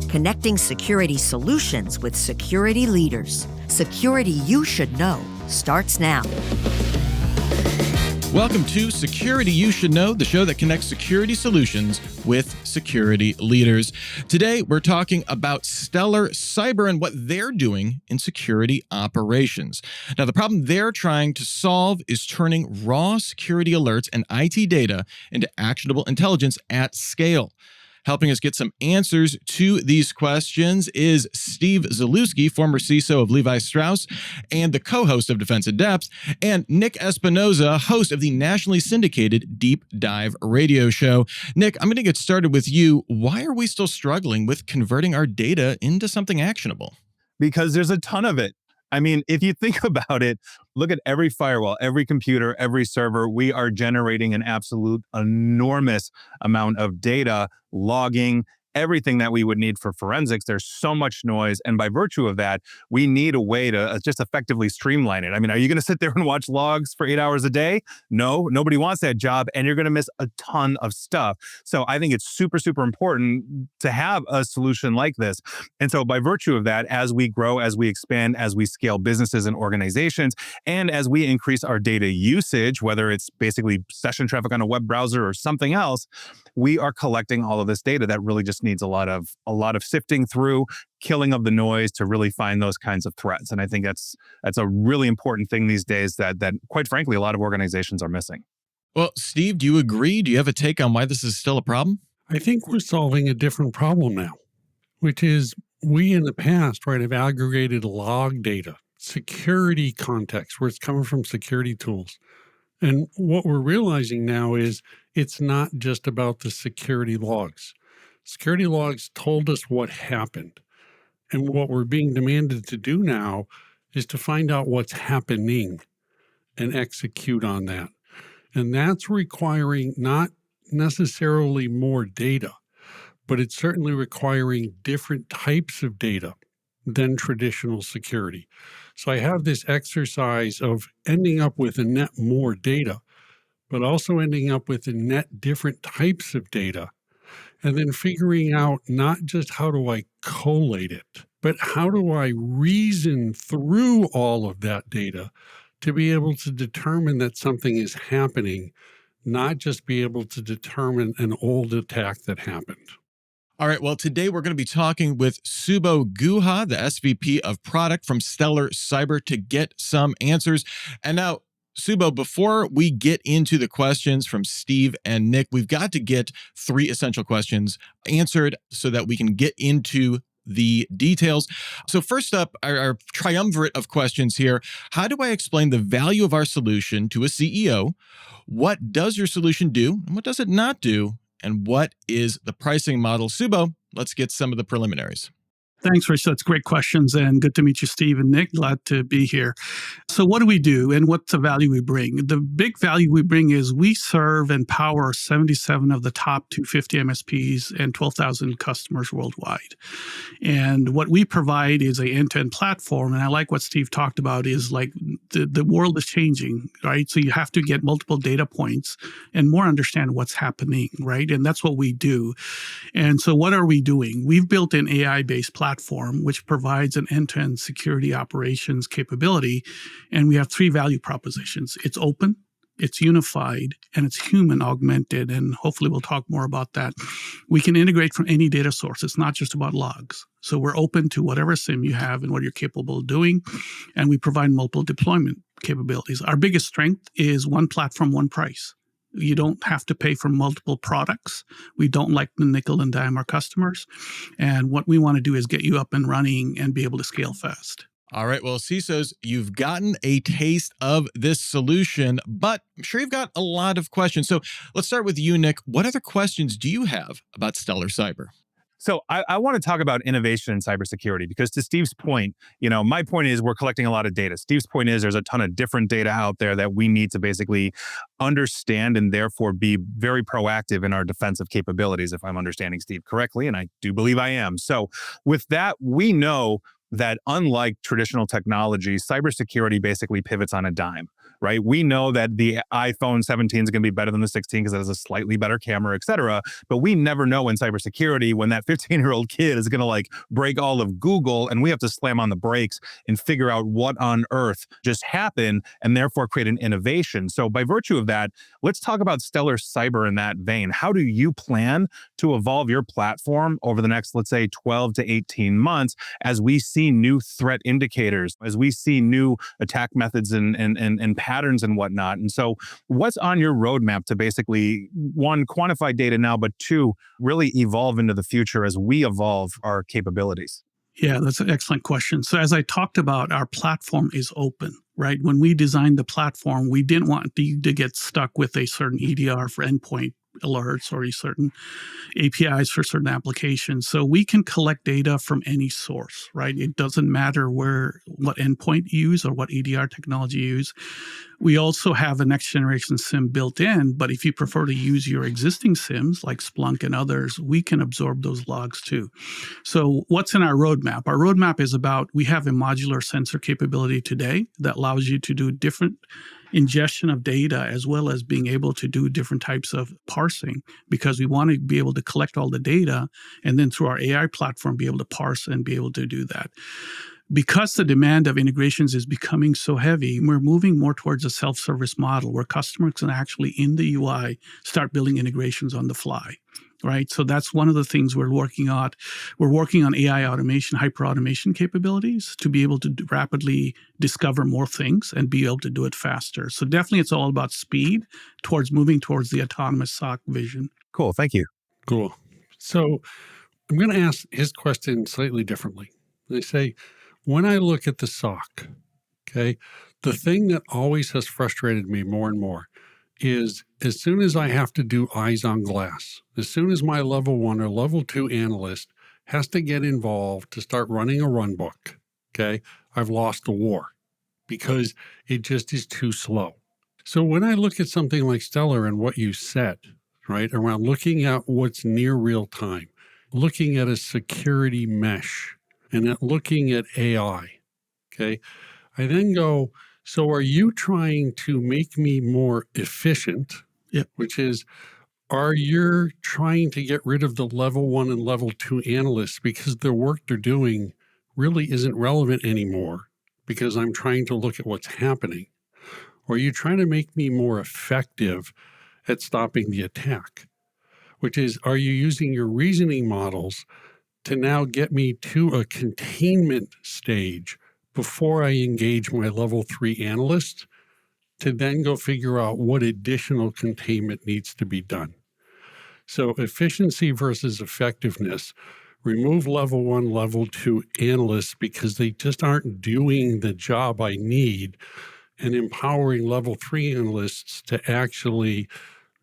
connecting security solutions with security leaders. Security you should know starts now. Welcome to Security You Should Know, the show that connects security solutions with security leaders. Today, we're talking about Stellar Cyber and what they're doing in security operations. Now, the problem they're trying to solve is turning raw security alerts and IT data into actionable intelligence at scale. Helping us get some answers to these questions is Steve Zalewski, former CISO of Levi Strauss and the co-host of Defense in Depth, and Nick Espinoza, host of the nationally syndicated Deep Dive radio show. Nick, I'm going to get started with you. Why are we still struggling with converting our data into something actionable? Because there's a ton of it. I mean, if you think about it, look at every firewall, every computer, every server. We are generating an absolute enormous amount of data, logging, everything that we would need for forensics. There's so much noise. And by virtue of that, we need a way to just effectively streamline it. I mean, are you going to sit there and watch logs for 8 hours a day? No, nobody wants that job. And you're going to miss a ton of stuff. So I think it's super, super important to have a solution like this. And so by virtue of that, as we grow, as we expand, as we scale businesses and organizations, and as we increase our data usage, whether it's basically session traffic on a web browser or something else, we are collecting all of this data that really just needs a lot of sifting through, killing of the noise to really find those kinds of threats. And I think that's a really important thing these days that quite frankly, a lot of organizations are missing. Well, Steve, do you agree? Do you have a take on why this is still a problem? I think we're solving a different problem now, which is we in the past, have aggregated log data, security context, where it's coming from security tools. And what we're realizing now is it's not just about the security logs. Security logs told us what happened. And what we're being demanded to do now is to find out what's happening and execute on that. And that's requiring not necessarily more data, but it's certainly requiring different types of data than traditional security. So I have this exercise of ending up with a net more data, but also ending up with a net different types of data, and then figuring out not just how do I collate it, but how do I reason through all of that data to be able to determine that something is happening, not just be able to determine an old attack that happened. All right, well, today we're going to be talking with Subho Guha, the SVP of Product from Stellar Cyber, to get some answers. And now, Subho, before we get into the questions from Steve and Nick, we've got to get 3 essential questions answered so that we can get into the details. So first up, our triumvirate of questions here. How do I explain the value of our solution to a CEO? What does your solution do? And what does it not do? And what is the pricing model? Subho, let's get some of the preliminaries. Thanks, Rich. That's great questions. And good to meet you, Steve and Nick. Glad to be here. So what do we do and what's the value we bring? The big value we bring is we serve and power 77 of the top 250 MSPs and 12,000 customers worldwide. And what we provide is an end-to-end platform. And I like what Steve talked about is like the world is changing, right? So you have to get multiple data points and more understand what's happening, right? And that's what we do. And so what are we doing? We've built an AI-based platform which provides an end-to-end security operations capability. And we have 3 value propositions. It's open, it's unified, and it's human augmented. And hopefully we'll talk more about that. We can integrate from any data source. It's not just about logs. So we're open to whatever SIM you have and what you're capable of doing. And we provide multiple deployment capabilities. Our biggest strength is one platform, one price. You don't have to pay for multiple products. We don't like to nickel and dime our customers. And what we want to do is get you up and running and be able to scale fast. All right. Well, CISOs, you've gotten a taste of this solution, but I'm sure you've got a lot of questions. So let's start with you, Nick. What other questions do you have about Stellar Cyber? So I want to talk about innovation in cybersecurity because to Steve's point, my point is we're collecting a lot of data. Steve's point is there's a ton of different data out there that we need to basically understand and therefore be very proactive in our defensive capabilities, if I'm understanding Steve correctly, and I do believe I am. So with that, we know that unlike traditional technology, cybersecurity basically pivots on a dime, right? We know that the iPhone 17 is going to be better than the 16 because it has a slightly better camera, et cetera. But we never know in cybersecurity when that 15-year-old kid is going to like break all of Google, and we have to slam on the brakes and figure out what on earth just happened and therefore create an innovation. So by virtue of that, let's talk about Stellar Cyber in that vein. How do you plan to evolve your platform over the next, let's say, 12 to 18 months as we see new threat indicators, as we see new attack methods and patterns and whatnot? And so what's on your roadmap to basically, one, quantify data now, but two, really evolve into the future as we evolve our capabilities? Yeah, that's an excellent question. So as I talked about, our platform is open, right? When we designed the platform, we didn't want you to get stuck with a certain EDR for endpoint alerts or a certain APIs for certain applications. So we can collect data from any source, right? It doesn't matter what endpoint you use or what EDR technology you use. We also have a next generation SIM built in, but if you prefer to use your existing SIMs like Splunk and others, we can absorb those logs too. So what's in our roadmap? Our roadmap is about, we have a modular sensor capability today that allows you to do different ingestion of data as well as being able to do different types of parsing, because we want to be able to collect all the data and then through our AI platform be able to parse and be able to do that. Because the demand of integrations is becoming so heavy, we're moving more towards a self-service model where customers can actually in the UI start building integrations on the fly. Right. So that's one of the things we're working on. We're working on AI automation, hyper automation capabilities to be able to rapidly discover more things and be able to do it faster. So definitely it's all about speed towards moving towards the autonomous SOC vision. Cool. Thank you. Cool. So I'm going to ask his question slightly differently. They say, when I look at the SOC, okay, the thing that always has frustrated me more and more is as soon as I have to do eyes on glass, as soon as my level 1 or level 2 analyst has to get involved to start running a run book, okay, I've lost the war because it just is too slow. So when I look at something like Stellar and what you said, right, around looking at what's near real time, looking at a security mesh, and at looking at AI, okay, I then go, so are you trying to make me more efficient? Yep. Which is, are you trying to get rid of the level 1 and level 2 analysts because the work they're doing really isn't relevant anymore because I'm trying to look at what's happening? Or are you trying to make me more effective at stopping the attack? Which is, are you using your reasoning models to now get me to a containment stage before I engage my level 3 analyst to then go figure out what additional containment needs to be done? So efficiency versus effectiveness, remove level 1, level 2 analysts because they just aren't doing the job I need, and empowering level 3 analysts to actually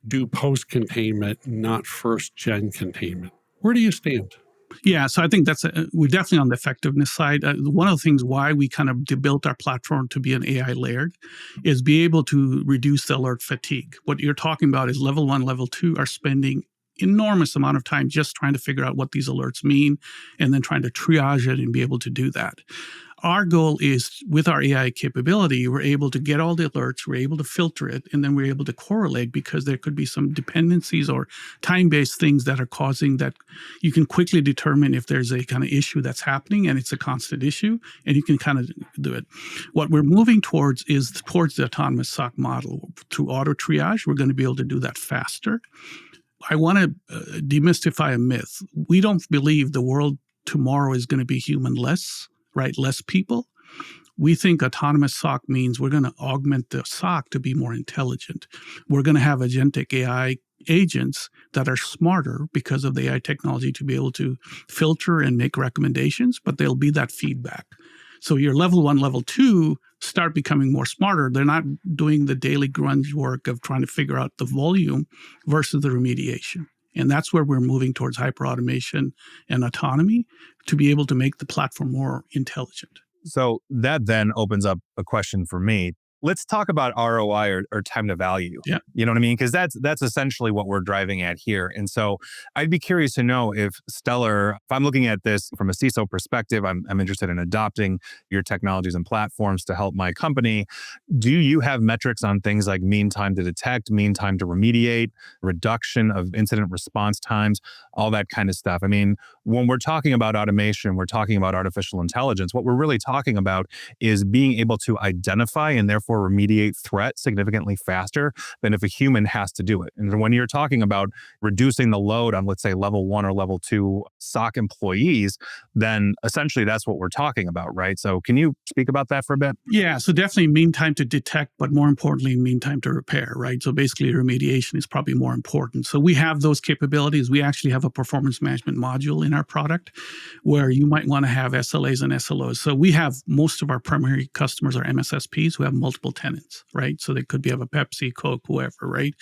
do post-containment, not first-gen containment. Where do you stand? Yeah, so I think we're definitely on the effectiveness side. One of the things why we kind of built our platform to be an AI layered is be able to reduce the alert fatigue. What you're talking about is level 1, level 2 are spending enormous amount of time just trying to figure out what these alerts mean and then trying to triage it and be able to do that. Our goal is with our AI capability, we're able to get all the alerts, we're able to filter it, and then we're able to correlate because there could be some dependencies or time-based things that are causing that. You can quickly determine if there's a kind of issue that's happening and it's a constant issue, and you can kind of do it. What we're moving towards is towards the autonomous SOC model. Through auto triage, we're going to be able to do that faster. I want to demystify a myth. We don't believe the world tomorrow is going to be humanless, right? Less people. We think autonomous SOC means we're going to augment the SOC to be more intelligent. We're going to have agentic AI agents that are smarter because of the AI technology to be able to filter and make recommendations, but there'll be that feedback. So your level 1, level 2 start becoming more smarter. They're not doing the daily grunge work of trying to figure out the volume versus the remediation. And that's where we're moving towards hyperautomation and autonomy to be able to make the platform more intelligent. So that then opens up a question for me. let's talk about ROI or time to value. Yeah. You know what I mean? Because that's essentially what we're driving at here. And so I'd be curious to know if Stellar, if I'm looking at this from a CISO perspective, I'm interested in adopting your technologies and platforms to help my company. Do you have metrics on things like mean time to detect, mean time to remediate, reduction of incident response times, all that kind of stuff? I mean, when we're talking about automation, we're talking about artificial intelligence. What we're really talking about is being able to identify and therefore remediate threats significantly faster than if a human has to do it. And when you're talking about reducing the load on, let's say, level 1 or level 2 SOC employees, then essentially that's what we're talking about, right? So can you speak about that for a bit? Yeah, so definitely mean time to detect, but more importantly, mean time to repair, right? So basically remediation is probably more important. So we have those capabilities. We actually have a performance management module in our product where you might want to have SLAs and SLOs. So we have most of our primary customers are MSSPs who have multiple tenants, right? So they could be have a Pepsi, Coke, whoever, right?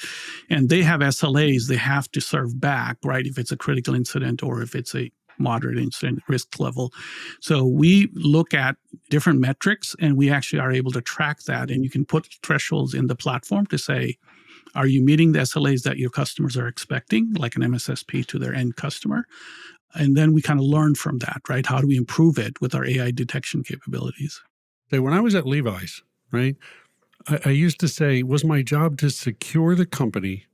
And they have SLAs they have to serve back, right? If it's a critical incident or if it's a moderate incident risk level. So we look at different metrics and we actually are able to track that. And you can put thresholds in the platform to say, are you meeting the SLAs that your customers are expecting, like an MSSP to their end customer? And then we kind of learn from that, right? How do we improve it with our AI detection capabilities? So when I was at Levi's, right, I used to say, was my job to secure the company?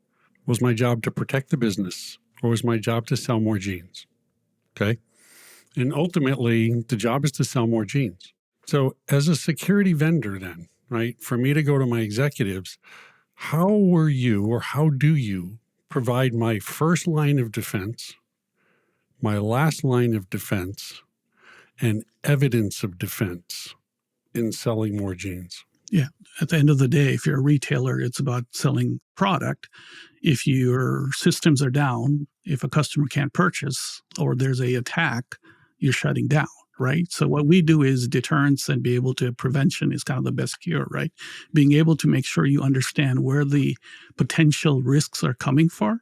Was my job to protect the business? Or was my job to sell more jeans? Okay. And ultimately, the job is to sell more jeans. So as a security vendor then, right, for me to go to my executives, how were you or how do you provide my first line of defense, my last line of defense, and evidence of defense in selling more jeans? Yeah. At the end of the day, if you're a retailer, it's about selling product. If your systems are down, if a customer can't purchase or there's a attack, you're shutting down, right? So what we do is deterrence and be able to prevention is kind of the best cure, right? Being able to make sure you understand where the potential risks are coming from,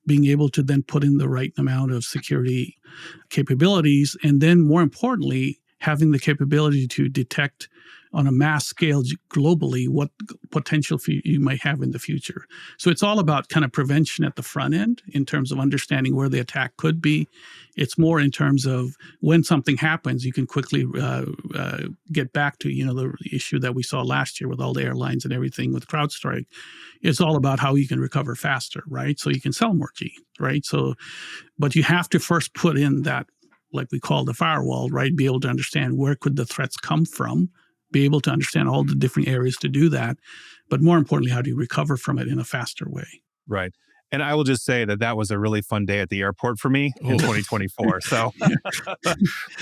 being able to then put in the right amount of security capabilities, and then more importantly, having the capability to detect on a mass scale globally what potential you might have in the future. So it's all about kind of prevention at the front end in terms of understanding where the attack could be. It's more in terms of when something happens, you can quickly get back to, the issue that we saw last year with all the airlines and everything with CrowdStrike. It's all about how you can recover faster, right? So you can sell more G, right? So, but you have to first put in that, like we call the firewall, right? Be able to understand where could the threats come from, be able to understand all the different areas to do that. But more importantly, how do you recover from it in a faster way? Right. And I will just say that was a really fun day at the airport for me in 2024. So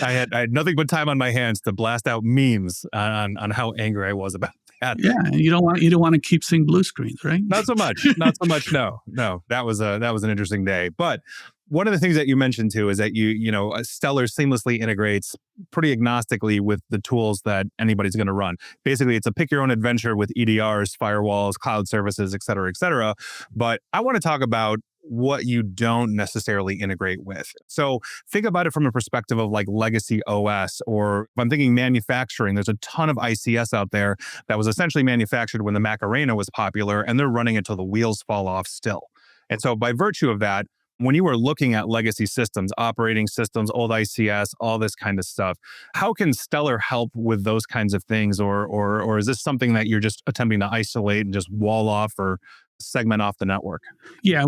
I had nothing but time on my hands to blast out memes on how angry I was about that. Yeah, and you don't want to keep seeing blue screens, right? Not so much. Not so much. No. That was an interesting day. But one of the things that you mentioned too is that Stellar seamlessly integrates pretty agnostically with the tools that anybody's going to run. Basically, it's a pick your own adventure with EDRs, firewalls, cloud services, et cetera, et cetera. But I want to talk about what you don't necessarily integrate with. So think about it from a perspective of like legacy OS, or if I'm thinking manufacturing, there's a ton of ICS out there that was essentially manufactured when the Macarena was popular, and they're running it till the wheels fall off still. And so by virtue of that, when you were looking at legacy systems, operating systems, old ICS, all this kind of stuff, how can Stellar help with those kinds of things? Or is this something that you're just attempting to isolate and just wall off or segment off the network? Yeah,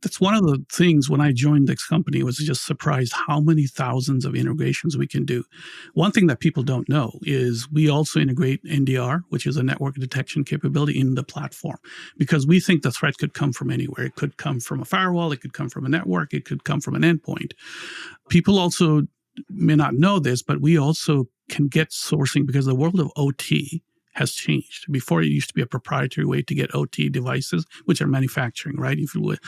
that's one of the things when I joined this company was just surprised how many thousands of integrations we can do. One thing that people don't know is we also integrate NDR, which is a network detection capability in the platform, because we think the threat could come from anywhere. It could come from a firewall, it could come from a network, it could come from an endpoint. People also may not know this, but we also can get sourcing because the world of OT has changed. Before, it used to be a proprietary way to get OT devices, which are manufacturing, right, if you would.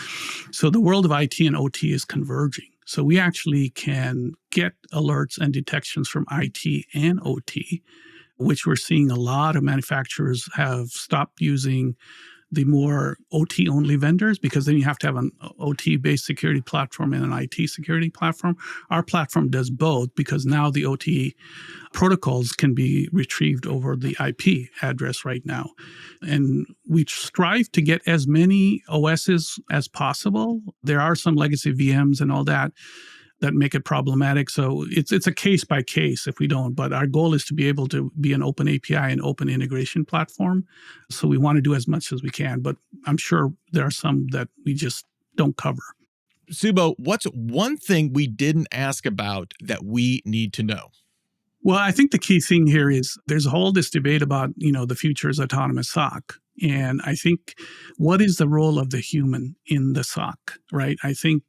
So the world of IT and OT is converging. So we actually can get alerts and detections from IT and OT, which we're seeing a lot of manufacturers have stopped using the more OT-only vendors, because then you have to have an OT-based security platform and an IT security platform. Our platform does both because now the OT protocols can be retrieved over the IP address right now. And we strive to get as many OSs as possible. There are some legacy VMs and all that make it problematic. So it's a case by case if we don't. But our goal is to be able to be an open API and open integration platform. So we want to do as much as we can. But I'm sure there are some that we just don't cover. Subbo, what's one thing we didn't ask about that we need to know? Well, I think the key thing here is there's a whole this debate about, the future is autonomous SOC. And I think what is the role of the human in the SOC, right? I think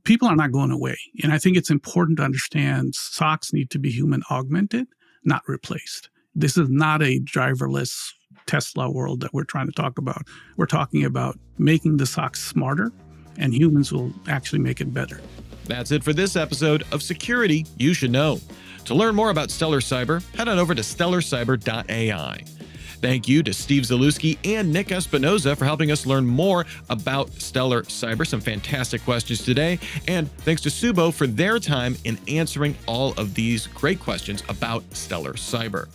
people are not going away. And I think it's important to understand SOCs need to be human augmented, not replaced. This is not a driverless Tesla world that we're trying to talk about. We're talking about making the SOC smarter, and humans will actually make it better. That's it for this episode of Security You Should Know. To learn more about Stellar Cyber, head on over to stellarcyber.ai. Thank you to Steve Zalewski and Nick Espinoza for helping us learn more about Stellar Cyber. Some fantastic questions today. And thanks to Subbo for their time in answering all of these great questions about Stellar Cyber.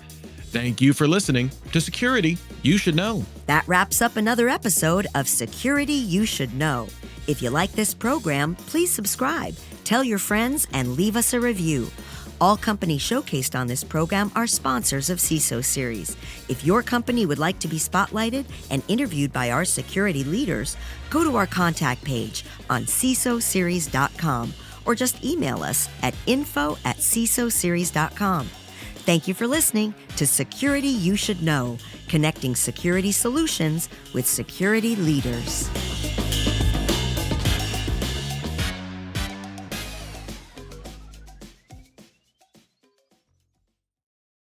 Thank you for listening to Security You Should Know. That wraps up another episode of Security You Should Know. If you like this program, please subscribe, tell your friends, and leave us a review. All companies showcased on this program are sponsors of CISO Series. If your company would like to be spotlighted and interviewed by our security leaders, go to our contact page on cisoseries.com or just email us at info@cisoseries.com. Thank you for listening to Security You Should Know, connecting security solutions with security leaders.